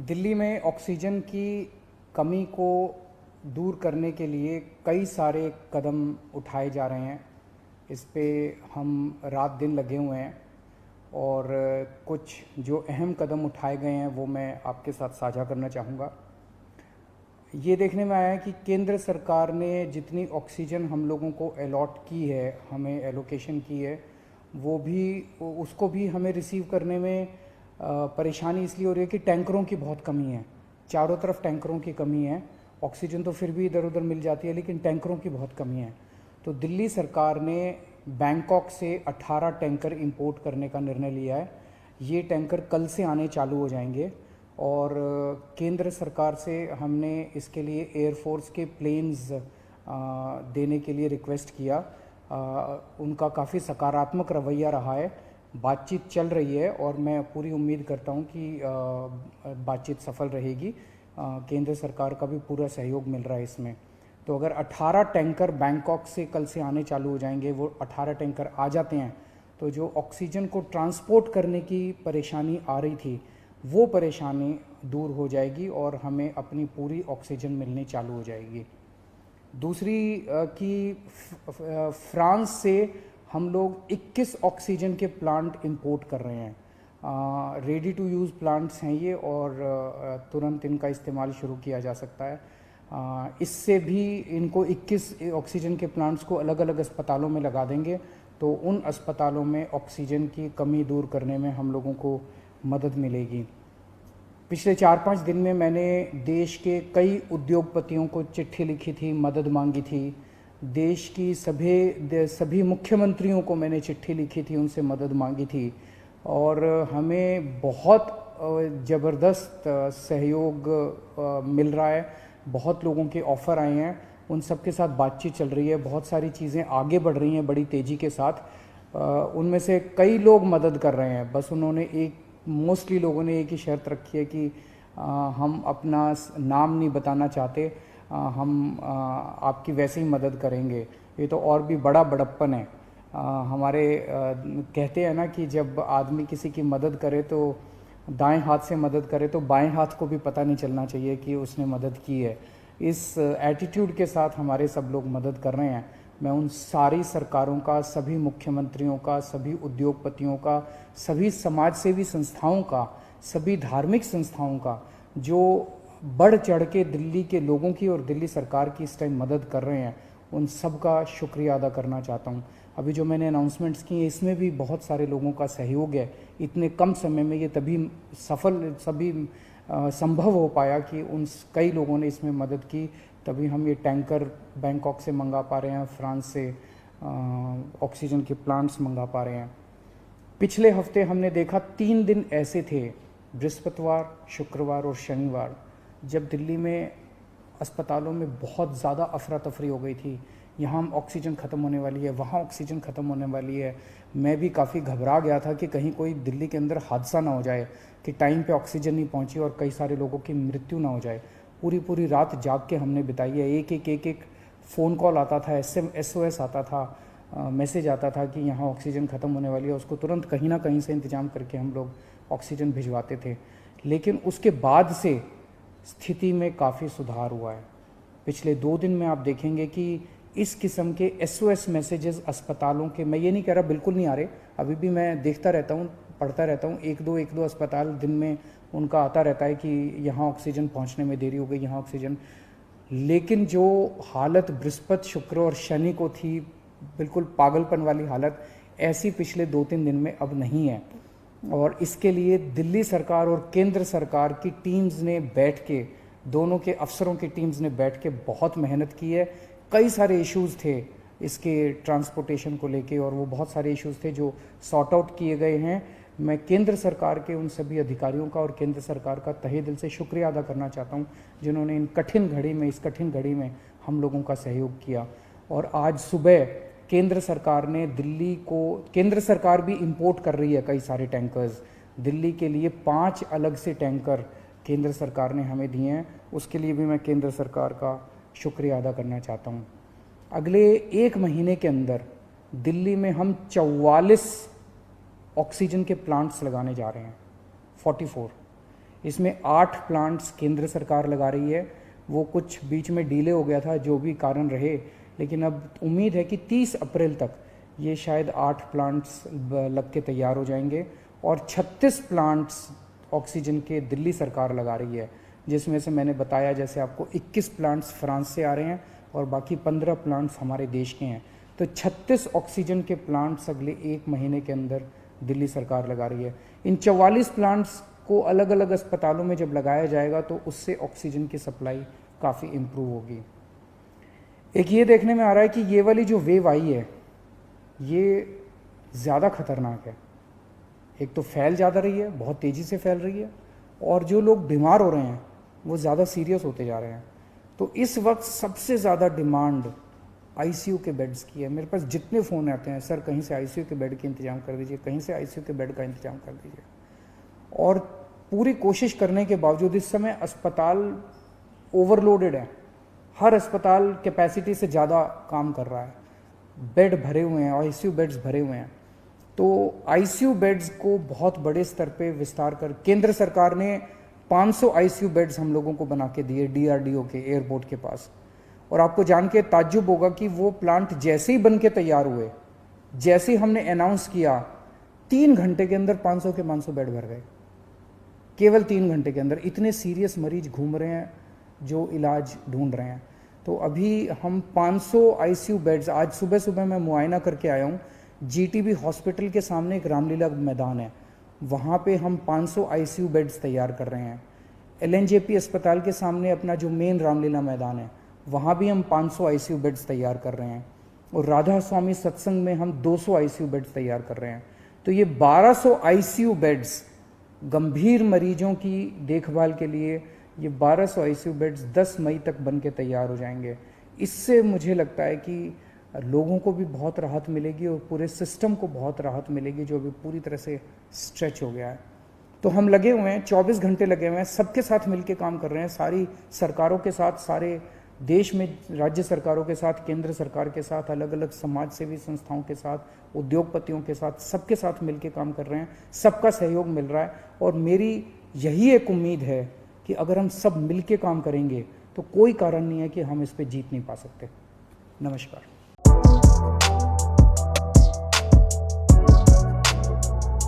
दिल्ली में ऑक्सीजन की कमी को दूर करने के लिए कई सारे कदम उठाए जा रहे हैं। इस पे हम रात दिन लगे हुए हैं और कुछ जो अहम कदम उठाए गए हैं वो मैं आपके साथ साझा करना चाहूँगा। ये देखने में आया है कि केंद्र सरकार ने जितनी ऑक्सीजन हम लोगों को अलॉट की है, हमें एलोकेशन की है, वो भी उसको भी हमें रिसीव करने में परेशानी इसलिए हो रही है कि टैंकरों की बहुत कमी है। चारों तरफ टैंकरों की कमी है। ऑक्सीजन तो फिर भी इधर उधर मिल जाती है, लेकिन टैंकरों की बहुत कमी है। तो दिल्ली सरकार ने बैंकॉक से 18 टैंकर इंपोर्ट करने का निर्णय लिया है। ये टैंकर कल से आने चालू हो जाएंगे और केंद्र सरकार से हमने इसके लिए एयरफोर्स के प्लेन्स देने के लिए रिक्वेस्ट किया। उनका काफ़ी सकारात्मक रवैया रहा है। बातचीत चल रही है और मैं पूरी उम्मीद करता हूं कि बातचीत सफल रहेगी। केंद्र सरकार का भी पूरा सहयोग मिल रहा है इसमें। तो अगर 18 टैंकर बैंकॉक से कल से आने चालू हो जाएंगे, वो 18 टैंकर आ जाते हैं तो जो ऑक्सीजन को ट्रांसपोर्ट करने की परेशानी आ रही थी वो परेशानी दूर हो जाएगी और हमें अपनी पूरी ऑक्सीजन मिलनी चालू हो जाएगी। दूसरी कि फ्रांस से हम लोग 21 ऑक्सीजन के प्लांट इंपोर्ट कर रहे हैं। रेडी टू यूज़ प्लांट्स हैं ये और तुरंत इनका इस्तेमाल शुरू किया जा सकता है। इससे भी इनको 21 ऑक्सीजन के प्लांट्स को अलग अलग अस्पतालों में लगा देंगे तो उन अस्पतालों में ऑक्सीजन की कमी दूर करने में हम लोगों को मदद मिलेगी। पिछले 4-5 दिन में मैंने देश के कई उद्योगपतियों को चिट्ठी लिखी थी, मदद मांगी थी। देश की सभी मुख्यमंत्रियों को मैंने चिट्ठी लिखी थी, उनसे मदद मांगी थी और हमें बहुत ज़बरदस्त सहयोग मिल रहा है। बहुत लोगों के ऑफ़र आए हैं, उन सब के साथ बातचीत चल रही है। बहुत सारी चीज़ें आगे बढ़ रही हैं बड़ी तेज़ी के साथ। उनमें से कई लोग मदद कर रहे हैं। बस उन्होंने मोस्टली लोगों ने एक ही शर्त रखी है कि हम अपना नाम नहीं बताना चाहते, हम आपकी वैसे ही मदद करेंगे। ये तो और भी बड़ा बड़प्पन है। हमारे कहते हैं ना कि जब आदमी किसी की मदद करे तो दाएं हाथ से मदद करे तो बाएं हाथ को भी पता नहीं चलना चाहिए कि उसने मदद की है। इस एटीट्यूड के साथ हमारे सब लोग मदद कर रहे हैं। मैं उन सारी सरकारों का, सभी मुख्यमंत्रियों का, सभी उद्योगपतियों का, सभी समाजसेवी संस्थाओं का, सभी धार्मिक संस्थाओं का जो बढ़ चढ़ के दिल्ली के लोगों की और दिल्ली सरकार की इस टाइम मदद कर रहे हैं, उन सब का शुक्रिया अदा करना चाहता हूँ। अभी जो मैंने अनाउंसमेंट्स की हैं इसमें भी बहुत सारे लोगों का सहयोग है। इतने कम समय में ये तभी संभव हो पाया कि उन कई लोगों ने इसमें मदद की, तभी हम ये टैंकर बैंकॉक से मंगा पा रहे हैं, फ्रांस से ऑक्सीजन के प्लांट्स मंगा पा रहे हैं। पिछले हफ्ते हमने देखा 3 दिन ऐसे थे, बृहस्पतिवार, शुक्रवार और शनिवार, जब दिल्ली में अस्पतालों में बहुत ज़्यादा अफरा तफरी हो गई थी। यहाँ ऑक्सीजन ख़त्म होने वाली है, वहाँ ऑक्सीजन ख़त्म होने वाली है। मैं भी काफ़ी घबरा गया था कि कहीं कोई दिल्ली के अंदर हादसा ना हो जाए कि टाइम पे ऑक्सीजन नहीं पहुँची और कई सारे लोगों की मृत्यु ना हो जाए। पूरी रात जाग के हमने बिताई है। एक फ़ोन कॉल आता था, SOS आता था, मैसेज आता था कि यहाँ ऑक्सीजन ख़त्म होने वाली है। उसको तुरंत कहीं ना कहीं से इंतज़ाम करके हम लोग ऑक्सीजन भिजवाते थे। लेकिन उसके बाद से स्थिति में काफ़ी सुधार हुआ है। पिछले 2 दिन में आप देखेंगे कि इस किस्म के SOS मैसेजेस अस्पतालों के, मैं ये नहीं कह रहा बिल्कुल नहीं आ रहे, अभी भी मैं देखता रहता हूँ, पढ़ता रहता हूँ। एक दो अस्पताल दिन में उनका आता रहता है कि यहाँ ऑक्सीजन पहुँचने में देरी हो गई, यहाँ ऑक्सीजन। लेकिन जो हालत बृहस्पति, शुक्र और शनि को थी, बिल्कुल पागलपन वाली हालत, ऐसी पिछले 2-3 दिन में अब नहीं है। और इसके लिए दिल्ली सरकार और केंद्र सरकार की टीम्स ने बैठ के, दोनों के अफसरों की टीम्स ने बैठ के बहुत मेहनत की है। कई सारे इश्यूज़ थे इसके ट्रांसपोर्टेशन को लेके और वो बहुत सारे इश्यूज़ थे जो सॉर्ट आउट किए गए हैं। मैं केंद्र सरकार के उन सभी अधिकारियों का और केंद्र सरकार का तहे दिल से शुक्रिया अदा करना चाहता हूं, जिन्होंने इस कठिन घड़ी में हम लोगों का सहयोग किया। और आज सुबह केंद्र सरकार भी इंपोर्ट कर रही है कई सारे टैंकर्स। दिल्ली के लिए 5 अलग से टैंकर केंद्र सरकार ने हमें दिए हैं, उसके लिए भी मैं केंद्र सरकार का शुक्रिया अदा करना चाहता हूँ। अगले 1 महीने के अंदर दिल्ली में हम 44 ऑक्सीजन के प्लांट्स लगाने जा रहे हैं, 44। इसमें 8 प्लांट्स केंद्र सरकार लगा रही है, वो कुछ बीच में डिले हो गया था, जो भी कारण रहे, लेकिन अब उम्मीद है कि 30 अप्रैल तक ये शायद 8 प्लांट्स लग के तैयार हो जाएंगे। और 36 प्लांट्स ऑक्सीजन के दिल्ली सरकार लगा रही है, जिसमें से मैंने बताया जैसे आपको 21 प्लांट्स फ्रांस से आ रहे हैं और बाकी 15 प्लांट्स हमारे देश के हैं। तो 36 ऑक्सीजन के प्लांट्स अगले 1 महीने के अंदर दिल्ली सरकार लगा रही है। इन 44 प्लांट्स को अलग अलग अस्पतालों में जब लगाया जाएगा तो उससे ऑक्सीजन की सप्लाई काफ़ी इम्प्रूव होगी। एक ये देखने में आ रहा है कि ये वाली जो वेव आई है ये ज़्यादा खतरनाक है। एक तो फैल ज़्यादा रही है, बहुत तेज़ी से फैल रही है, और जो लोग बीमार हो रहे हैं वो ज़्यादा सीरियस होते जा रहे हैं। तो इस वक्त सबसे ज़्यादा डिमांड आईसीयू के बेड्स की है। मेरे पास जितने फ़ोन आते हैं, सर कहीं से आईसीयू के बेड के इंतजाम कर दीजिए, कहीं से आईसीयू के बेड का इंतजाम कर दीजिए। और पूरी कोशिश करने के बावजूद इस समय अस्पताल ओवरलोडेड है, हर अस्पताल कैपेसिटी से ज़्यादा काम कर रहा है, बेड भरे हुए हैं, आईसीयू बेड्स भरे हुए हैं। तो आईसीयू बेड्स को बहुत बड़े स्तर पे विस्तार कर केंद्र सरकार ने 500 आईसीयू बेड्स हम लोगों को बना के दिए डीआरडीओ के एयरपोर्ट के पास। और आपको जान के ताज्जुब होगा कि वो प्लांट जैसे ही बन के तैयार हुए, जैसे ही हमने अनाउंस किया, 3 घंटे के अंदर 500 के 500 बेड भर गए, केवल 3 घंटे के अंदर। इतने सीरियस मरीज घूम रहे हैं जो इलाज ढूंढ रहे हैं। तो अभी हम 500 आईसीयू बेड्स, आज सुबह सुबह मैं मुआयना करके आया हूँ, जीटीबी हॉस्पिटल के सामने एक रामलीला मैदान है, वहाँ पे हम 500 आईसीयू बेड्स तैयार कर रहे हैं। एलएनजेपी अस्पताल के सामने अपना जो मेन रामलीला मैदान है, वहाँ भी हम 500 आईसीयू बेड्स तैयार कर रहे हैं। और राधा स्वामी सत्संग में हम 200 आईसीयू बेड्स तैयार कर रहे हैं। तो ये 1200 आईसीयू बेड्स गंभीर मरीजों की देखभाल के लिए, ये 1200 आईसीयू बेड्स 10 मई तक बन के तैयार हो जाएंगे। इससे मुझे लगता है कि लोगों को भी बहुत राहत मिलेगी और पूरे सिस्टम को बहुत राहत मिलेगी, जो अभी पूरी तरह से स्ट्रेच हो गया है। तो हम लगे हुए हैं, 24 घंटे लगे हुए हैं, सबके साथ मिलके काम कर रहे हैं, सारी सरकारों के साथ, सारे देश में राज्य सरकारों के साथ, केंद्र सरकार के साथ, अलग अलग समाज सेवी संस्थाओं के साथ, उद्योगपतियों के साथ, सबके साथ मिलके काम कर रहे हैं। सबका सहयोग मिल रहा है और मेरी यही एक उम्मीद है कि अगर हम सब मिलके काम करेंगे तो कोई कारण नहीं है कि हम इस पे जीत नहीं पा सकते। नमस्कार।